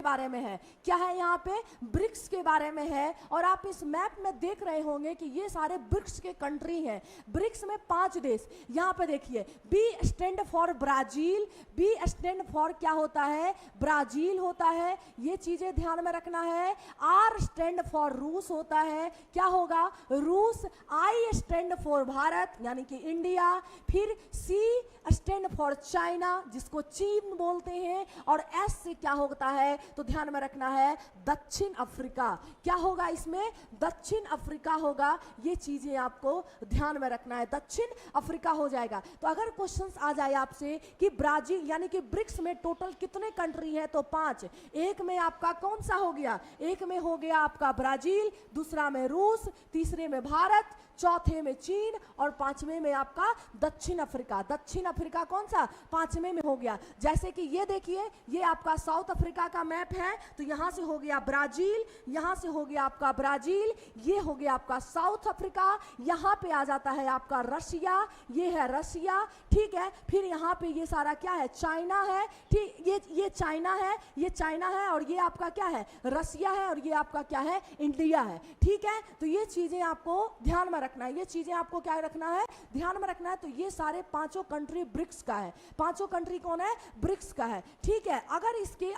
बारे में है। क्या है यहाँ पे? ब्रिक्स के बारे में है। और आप इस मैप में देख रहे होंगे कि ये सारे ब्रिक्स के कंट्री हैं। ब्रिक्स में 5 देश, यहाँ पे देखिए, B stand for Brazil, B stand for क्या होता है? ब्राजील होता है, ये चीजें ध्यान में रखना है। आर स्टैंड फॉर रूस होता है, क्या होगा? रूस। आई स्टैंड फॉर भारत यानी कि इंडिया। फिर सी स्टैंड फॉर चाइना जिसको चीन बोलते हैं। और एस से क्या होता है? तो ध्यान में रखना है दक्षिण अफ्रीका। क्या होगा इसमें? दक्षिण अफ्रीका होगा। ये चीजें आपको ध्यान में रखना है, दक्षिण अफ्रीका हो जाएगा। तो अगर क्वेश्चंस आ जाए आपसे कि ब्राजील यानी कि ब्रिक्स में टोटल कितने कंट्री है, तो 5। एक में आपका कौन सा हो गया? एक में हो गया आपका ब्राजील, दूसरा में रूस, तीसरे में भारत, चौथे में चीन और पांचवें में आपका दक्षिण अफ्रीका। दक्षिण अफ्रीका कौन सा? पांचवें में हो गया। जैसे कि ये देखिए, ये आपका साउथ अफ्रीका का मैप है, तो यहां से हो गया ब्राजील, यहां से हो गया आपका ब्राजील, ये हो गया आपका साउथ अफ्रीका, यहां पे आ जाता है आपका रशिया, ये है रशिया, ठीक है। फिर यहां पे ये सारा क्या है? चाइना है, ठीक, ये चाइना है, ये चाइना है, और ये आपका क्या है? रशिया है, और ये आपका क्या है? इंडिया है, ठीक है। तो ये चीजें आपको ध्यान में रखना है, ये चीजें आपको क्या रखना है? ध्यान में रखना है। तो ये सारे पांचों कंट्री ब्रिक्स का है। पांचों कंट्री कौन है? ब्रिक्स का है, ठीक है।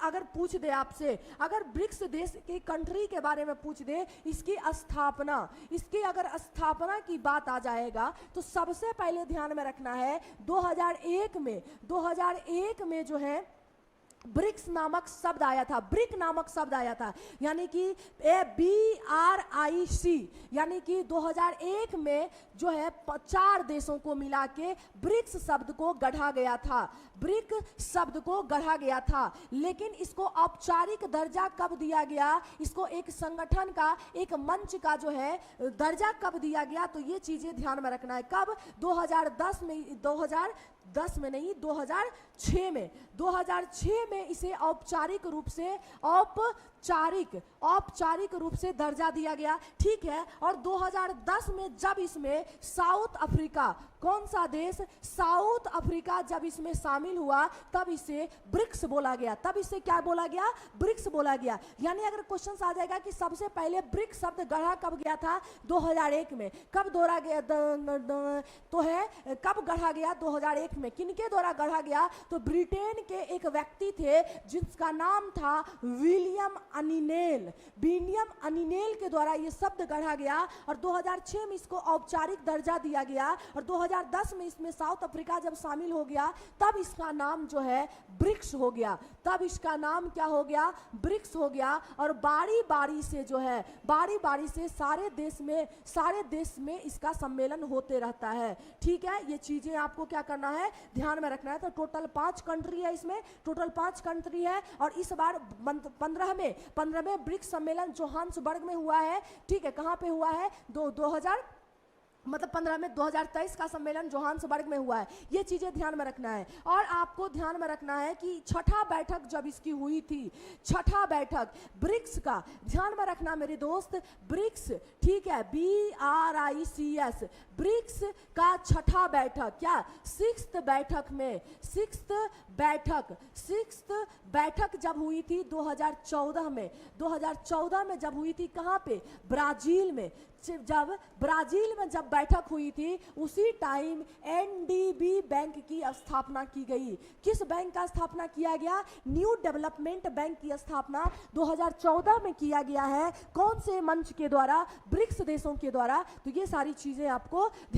अगर पूछ दे आपसे, अगर ब्रिक्स देश के कंट्री के बारे में पूछ दे, इसकी अगर स्थापना की बात आ जाएगा, तो सबसे पहले ध्यान में रखना है 2001 में जो है ब्रिक्स नामक शब्द आया था, ब्रिक नामक शब्द आया था, यानी कि BRIC, यानी कि 2001 में जो है 4 देशों को मिला के ब्रिक्स शब्द को गढ़ा गया था, ब्रिक शब्द को गढ़ा गया था। लेकिन इसको औपचारिक दर्जा कब दिया गया? इसको एक संगठन का, एक मंच का जो है दर्जा कब दिया गया? तो ये चीजें ध्यान में रखना है। कब? 2006 में इसे औपचारिक रूप से दर्जा दिया गया, ठीक है। और 2010 में जब इसमें साउथ अफ्रीका, कौन सा देश? साउथ अफ्रीका जब इसमें शामिल हुआ, तब इसे ब्रिक्स बोला गया। तब इसे क्या बोला गया? ब्रिक्स बोला गया। यानी अगर क्वेश्चन आ जाएगा कि सबसे पहले ब्रिक्स शब्द गढ़ा कब गया था? 2001 में। कब गढ़ा गया? कब गढ़ा गया? 2001 में। किनके द्वारा गढ़ा गया? तो ब्रिटेन के एक व्यक्ति थे जिसका नाम था विलियम अनिनेल के द्वारा ये शब्द गढ़ा गया। और 2006 में इसको औपचारिक दर्जा दिया गया। और 2010 में इसमें साउथ अफ्रीका जब शामिल हो गया, तब इसका नाम जो है ब्रिक्स हो गया। तब इसका नाम क्या हो गया? ब्रिक्स हो गया। और बारी बारी से जो है, सारे देश में इसका सम्मेलन होते रहता है, ठीक है। ये चीजें आपको क्या करना है? ध्यान में रखना है। तो टोटल 5 कंट्री है, इसमें टोटल 5 कंट्री है। और इस बार 15वें ब्रिक्स सम्मेलन जोहान्सबर्ग में हुआ है, ठीक है। कहां पे हुआ है? 2023 का सम्मेलन जोहान्सबर्ग में हुआ है। ये चीजें ध्यान में रखना है। और आपको ध्यान में रखना है कि छठा बैठक जब इसकी हुई थी, छठा बैठक ब्रिक्स का, ध्यान में रखना मेरे दोस्त, ब्रिक्स, ठीक है, BRICS, ब्रिक्स का छठा बैठक, क्या? 6th बैठक जब हुई थी 2014 में जब हुई थी, कहां पे? ब्राजील में। जब ब्राजील में जब बैठक हुई थी, उसी टाइम NDB बैंक की स्थापना की गई। किस बैंक का स्थापना किया गया? न्यू डेवलपमेंट बैंक की स्थापना 2014 में किया गया है। कौन से मंच के द्वारा? ब्रिक्स देशों के द्वारा। तो ये सारी चीजें आपको